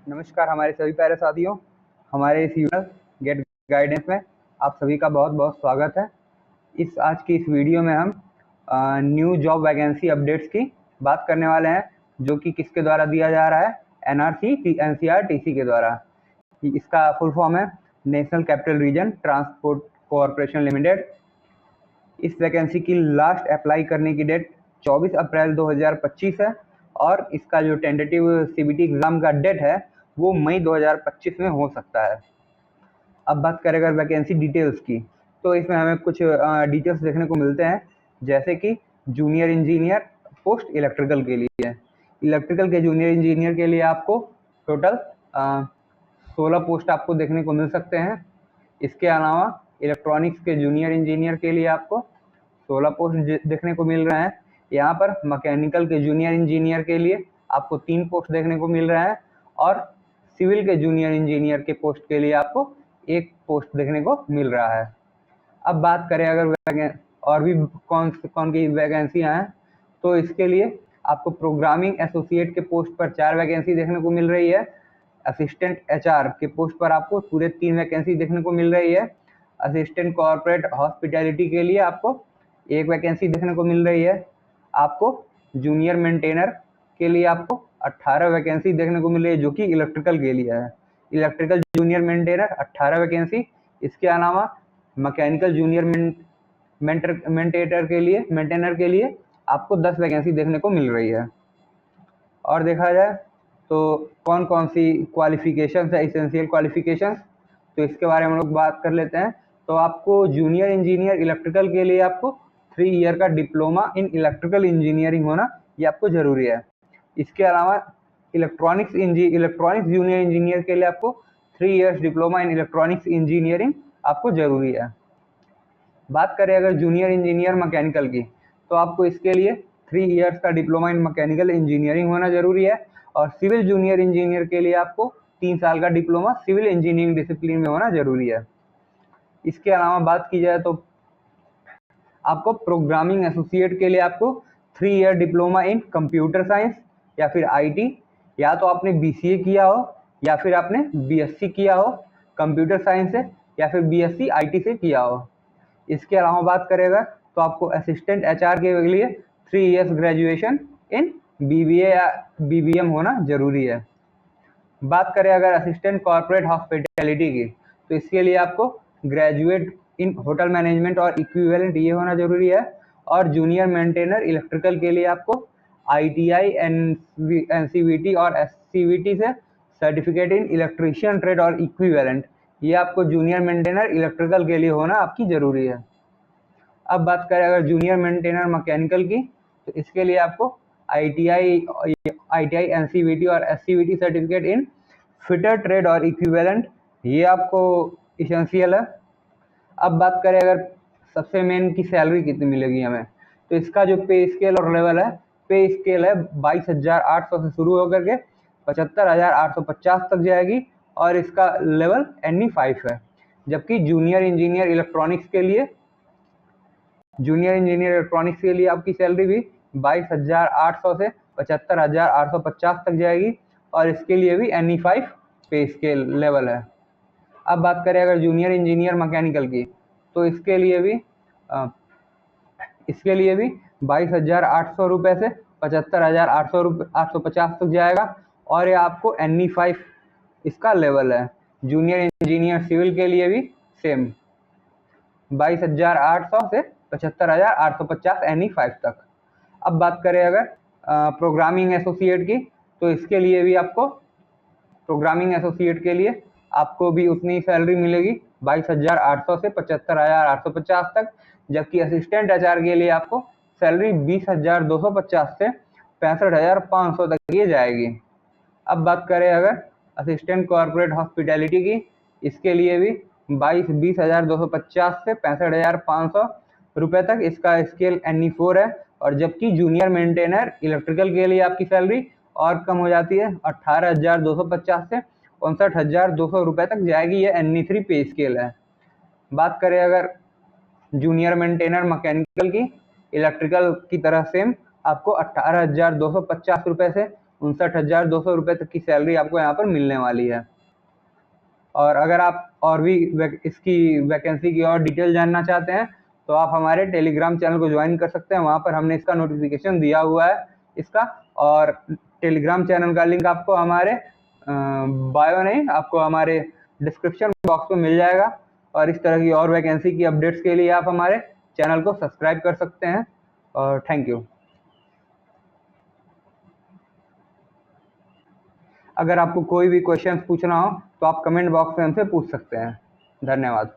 नमस्कार हमारे सभी प्यारे साथियों, हमारे इस यूट्यूब गेट गाइडेंस में आप सभी का बहुत बहुत स्वागत है। आज की इस वीडियो में हम न्यू जॉब वैकेंसी अपडेट्स की बात करने वाले हैं, जो कि किसके द्वारा दिया जा रहा है, एनआरसी एनसीआरटीसी के द्वारा। इसका फुल फॉर्म है national capital region transport corporation limited. इस वैकेंसी की लास्ट अप्लाई करने की डेट 24 अप्रैल 2025 है और इसका जो टेंटेटिव सीबीटी एग्ज़ाम का डेट है वो मई 2025 में हो सकता है। अब बात करें अगर वैकेंसी डिटेल्स की, तो इसमें हमें कुछ डिटेल्स देखने को मिलते हैं, जैसे कि जूनियर इंजीनियर पोस्ट इलेक्ट्रिकल के लिए। इलेक्ट्रिकल के जूनियर इंजीनियर के लिए आपको टोटल 16 पोस्ट आपको देखने को मिल सकते हैं। इसके अलावा इलेक्ट्रॉनिक्स के जूनियर इंजीनियर के लिए आपको 16 पोस्ट देखने को मिल रहे हैं। यहाँ पर मैकेनिकल के जूनियर इंजीनियर के लिए आपको 3 पोस्ट देखने को मिल रहा है और सिविल के जूनियर इंजीनियर के पोस्ट के लिए आपको 1 पोस्ट देखने को मिल रहा है। अब बात करें अगर और भी कौन की वैकेंसियाँ हैं, तो इसके लिए आपको प्रोग्रामिंग एसोसिएट के पोस्ट पर 4 वैकेंसी देखने को मिल रही है। असिस्टेंट एचआर के पोस्ट पर आपको पूरे 3 वैकेंसी देखने को मिल रही है। असिस्टेंट कॉर्पोरेट हॉस्पिटैलिटी के लिए आपको 1 वैकेंसी देखने को मिल रही है। आपको जूनियर मेंटेनर के लिए आपको 18 वैकेंसी देखने को मिल रही है, जो कि इलेक्ट्रिकल के लिए है। Electrical junior maintainer 18 vacancy. इसके अलावा मैकेनिकल जूनियर मेंटेनर के लिए आपको 10 वैकेंसी देखने को मिल रही है। और देखा जाए तो कौन कौन सी क्वालिफिकेशंस है, इसेंशियल क्वालिफिकेशंस, तो इसके बारे में हम लोग बात कर लेते हैं। तो आपको जूनियर इंजीनियर इलेक्ट्रिकल के लिए आपको 3 ईयर का डिप्लोमा इन इलेक्ट्रिकल इंजीनियरिंग होना ये आपको ज़रूरी है। इसके अलावा इलेक्ट्रॉनिक्स जूनियर इंजीनियर के लिए आपको 3 years diploma in electronics engineering आपको ज़रूरी है। बात करें अगर जूनियर इंजीनियर मैकेनिकल की, तो आपको इसके लिए 3 ईयर्स का डिप्लोमा इन मैकेनिकल इंजीनियरिंग होना ज़रूरी है और सिविल जूनियर इंजीनियर के लिए आपको 3 साल का डिप्लोमा सिविल इंजीनियरिंग डिसिप्लिन में होना ज़रूरी है। इसके अलावा बात की जाए तो आपको प्रोग्रामिंग एसोसिएट के लिए आपको 3 year diploma in computer science या फिर आईटी, या तो आपने बीसीए किया हो या फिर आपने बीएससी किया हो कंप्यूटर साइंस से, या फिर बीएससी आईटी से किया हो। इसके अलावा बात करेगा तो आपको असिस्टेंट एचआर के लिए 3 ईयर्स ग्रेजुएशन इन बीबीए या बीबीएम होना ज़रूरी है। बात करें अगर असिस्टेंट कॉर्पोरेट हॉस्पिटैलिटी की, तो इसके लिए आपको ग्रेजुएट इन होटल मैनेजमेंट और इक्विवेलेंट ये होना ज़रूरी है। और जूनियर मेंटेनर इलेक्ट्रिकल के लिए आपको आईटीआई एनसीवीटी और एससीवीटी से सर्टिफिकेट इन इलेक्ट्रीशियन ट्रेड और इक्विवेलेंट ये आपको जूनियर मेंटेनर इलेक्ट्रिकल के लिए होना आपकी ज़रूरी है। अब बात करें अगर जूनियर मेंटेनर मैकेनिकल की, तो इसके लिए आपको आईटीआई एनसीवीटी और SCVT certificate in fitter trade और इक्विवेलेंट ये आपको इसेंशियल है। अब बात करें अगर सबसे मेन की सैलरी कितनी मिलेगी हमें, तो इसका जो पे स्केल और लेवल है, पे स्केल है 22,800 से शुरू होकर के 75,850 तक जाएगी और इसका लेवल NE5 है। जबकि जूनियर इंजीनियर इलेक्ट्रॉनिक्स के लिए आपकी सैलरी भी 22,800 से 75,850 तक जाएगी और इसके लिए भी NE5 पे स्केल लेवल है। अब बात करें अगर जूनियर इंजीनियर मैकेनिकल की, तो इसके लिए भी 22,800 रुपये से 75,850 तक जाएगा और ये आपको NE5 इसका लेवल है। जूनियर इंजीनियर सिविल के लिए भी सेम 22,800 से 75,850 NE5 तक। अब बात करें अगर प्रोग्रामिंग एसोसिएट की, तो इसके लिए भी आपको प्रोग्रामिंग एसोसिएट के लिए आपको भी उतनी सैलरी मिलेगी 22,800 से 75,850 तक। जबकि असिस्टेंट एचआर के लिए आपको सैलरी 20,250 से 65,500 तक ये जाएगी। अब बात करें अगर असिस्टेंट कॉर्पोरेट हॉस्पिटैलिटी की, इसके लिए भी 20,250 से 65,500 रुपये तक इसका स्केल NE4 है। और जबकि जूनियर मेंटेनर इलेक्ट्रिकल के लिए आपकी सैलरी और कम हो जाती है, 18,250 से 59,200 रुपये तक जाएगी, ये NE3 पे स्केल है। बात करें अगर जूनियर मेंटेनर मैकेनिकल की, इलेक्ट्रिकल की तरह सेम आपको 18,250 रुपये से 59,200 रुपये तक की सैलरी आपको यहाँ पर मिलने वाली है। और अगर आप और भी इसकी वैकेंसी की और डिटेल जानना चाहते हैं तो आप हमारे टेलीग्राम चैनल को ज्वाइन कर सकते हैं। वहाँ पर हमने इसका नोटिफिकेशन दिया हुआ है इसका, और टेलीग्राम चैनल का लिंक आपको हमारे बायो नहीं, आपको हमारे डिस्क्रिप्शन बॉक्स में मिल जाएगा। और इस तरह की और वैकेंसी की अपडेट्स के लिए आप हमारे चैनल को सब्सक्राइब कर सकते हैं। और थैंक यू। अगर आपको कोई भी क्वेश्चन पूछना हो तो आप कमेंट बॉक्स में हमसे पूछ सकते हैं। धन्यवाद।